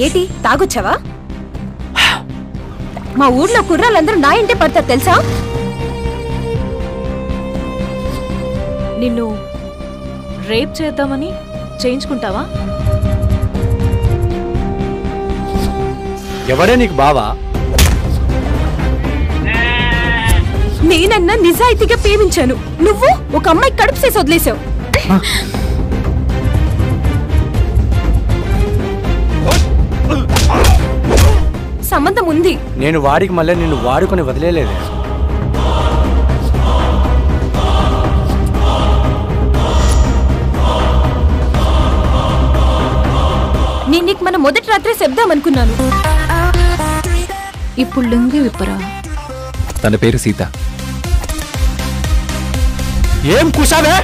ఏటి తాగొచ్చావా? మా ఊర్లో కుర్రాళ్ళందరూ నా ఇంటే పడతారు తెలుసా? నిన్ను రేప్ చేద్దామని చేయించుకుంటావా? ఎవడే నీకు బావా? నేనన్నా నిజాయితీగా ప్రేమించాను, నువ్వు ఒక అమ్మాయి కడుపు చేసి వదిలేసావు. సంబంధం ఉంది. నేను వాడికి మళ్ళీ నిన్ను వాడుకొని వదిలేలేదే. నేను నీకు మన మొదటి రాత్రే చెప్దామనుకున్నాను. ఇప్పుడు లుంగి విప్పరా. తన పేరు సీత. ఏం కుషావే?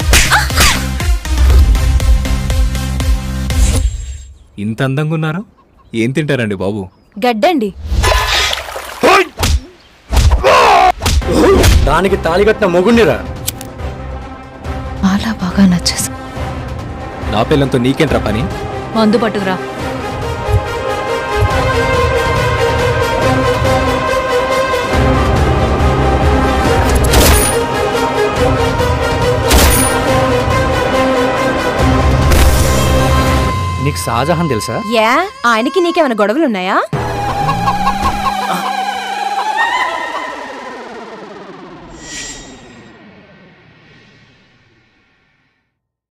ఇంత అందంగా ఉన్నారు, ఏం తింటారండి బాబు? గడ్డండి. దానికి తాళి కట్టిన మొగుండిరా. చాలా బాగా నచ్చేసి. నా పిల్లంతో నీకేంట్రా పని? మందు పట్టుకురా. నీకు షాజహాన్ తెలుసా? ఆయనకి నీకేమైనా గొడవలున్నాయా?